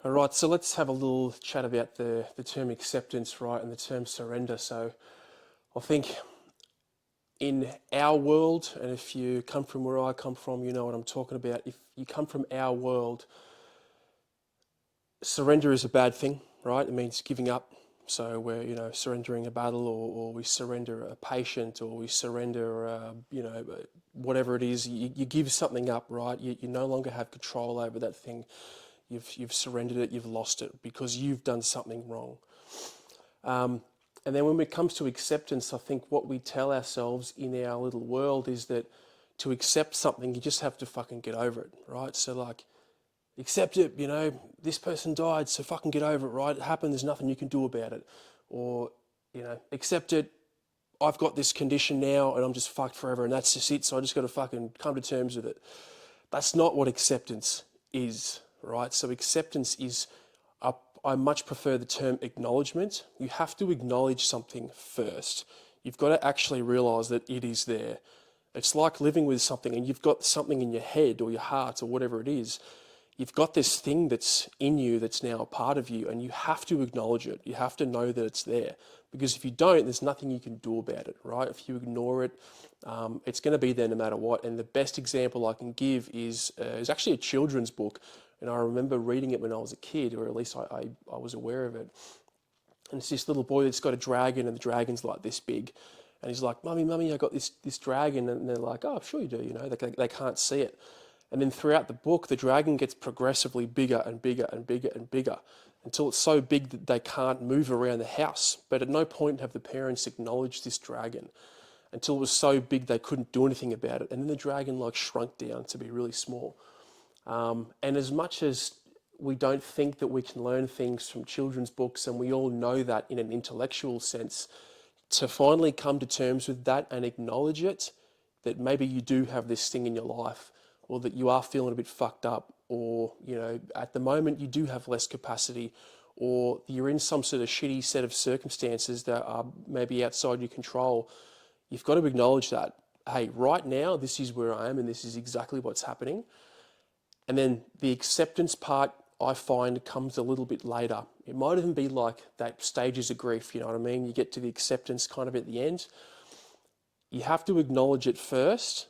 All right, so let's have a little chat about the term acceptance, right, and the term surrender. So I think in our world, and if you come from where I come from, you know what I'm talking about. If you come from our world, surrender is a bad thing, right? It means giving up. So we're, surrendering a battle, or we surrender a patient, or we surrender, whatever it is. You give something up, right? You no longer have control over that thing. You've surrendered it, you've lost it because you've done something wrong. And then when it comes to acceptance, I think what we tell ourselves in our little world is that to accept something, you just have to fucking get over it, right? So like, accept it, this person died, so fucking get over it, right? It happened, there's nothing you can do about it. Or, accept it, I've got this condition now and I'm just fucked forever and that's just it, so I just got to fucking come to terms with it. That's not what acceptance is, right? So acceptance is, I much prefer the term acknowledgement. You have to acknowledge something first. You've got to actually realize that it is there. It's like living with something and you've got something in your head or your heart or whatever it is. You've got this thing that's in you that's now a part of you, and you have to acknowledge it. You have to know that it's there, because if you don't, there's nothing you can do about it, right? If you ignore it, it's going to be there no matter what. And the best example I can give is actually a children's book, and I remember reading it when I was a kid, or at least I was aware of it. And it's this little boy that's got a dragon, and the dragon's like this big. And he's like, Mummy, I got this dragon. And they're like, oh, sure you do, they can't see it. And then throughout the book, the dragon gets progressively bigger and bigger and bigger and bigger until it's so big that they can't move around the house. But at no point have the parents acknowledged this dragon until it was so big they couldn't do anything about it. And then the dragon like shrunk down to be really small. And as much as we don't think that we can learn things from children's books, and we all know that in an intellectual sense, to finally come to terms with that and acknowledge it, that maybe you do have this thing in your life, or that you are feeling a bit fucked up, or, at the moment you do have less capacity, or you're in some sort of shitty set of circumstances that are maybe outside your control, you've got to acknowledge that, hey, right now, this is where I am and this is exactly what's happening. And then the acceptance part, I find, comes a little bit later. It might even be like that stages of grief, you know what I mean? You get to the acceptance kind of at the end. You have to acknowledge it first,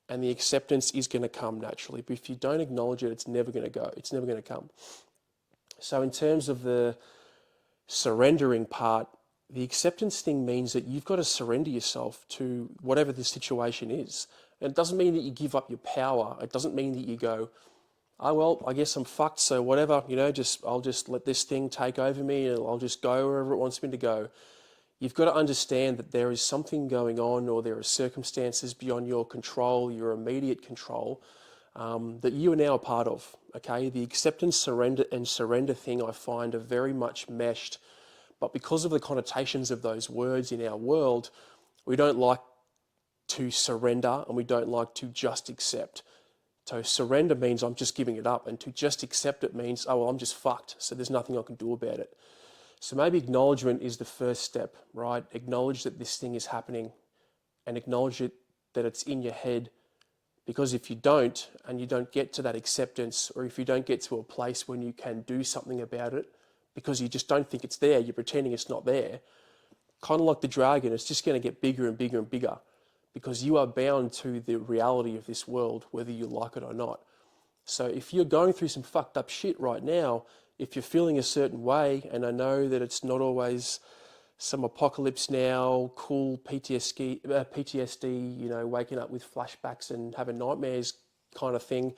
and the acceptance is going to come naturally. But if you don't acknowledge it, it's never going to go. It's never going to come. So in terms of the surrendering part, the acceptance thing means that you've got to surrender yourself to whatever the situation is. And it doesn't mean that you give up your power. It doesn't mean that you go, oh, well, I guess I'm fucked, so whatever, I'll just let this thing take over me and I'll just go wherever it wants me to go. You've got to understand that there is something going on, or there are circumstances beyond your control, your immediate control, that you are now a part of, okay? The acceptance, surrender thing I find are very much meshed, but because of the connotations of those words in our world, we don't like to surrender and we don't like to just accept. So surrender means I'm just giving it up, and to just accept it means, oh, well, I'm just fucked, so there's nothing I can do about it. So maybe acknowledgement is the first step, right? Acknowledge that this thing is happening, and acknowledge it, that it's in your head. Because if you don't, and you don't get to that acceptance, or if you don't get to a place when you can do something about it, because you just don't think it's there, you're pretending it's not there, kind of like the dragon, it's just going to get bigger and bigger and bigger, because you are bound to the reality of this world, whether you like it or not. So if you're going through some fucked up shit right now, if you're feeling a certain way, and I know that it's not always some apocalypse now, cool PTSD, waking up with flashbacks and having nightmares kind of thing.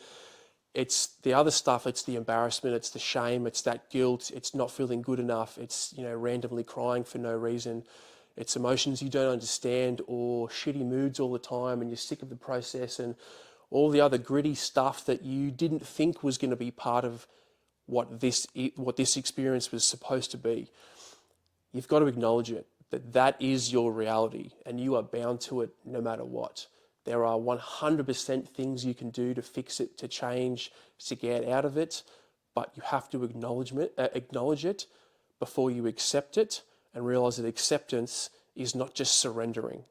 It's the other stuff, it's the embarrassment, it's the shame, it's that guilt, it's not feeling good enough, it's, randomly crying for no reason. It's emotions you don't understand, or shitty moods all the time, and you're sick of the process, and all the other gritty stuff that you didn't think was going to be part of what this experience was supposed to be. You've got to acknowledge it, that is your reality, and you are bound to it no matter what. There are 100% things you can do to fix it, to change, to get out of it, but you have to acknowledge it before you accept it, and realize that acceptance is not just surrendering.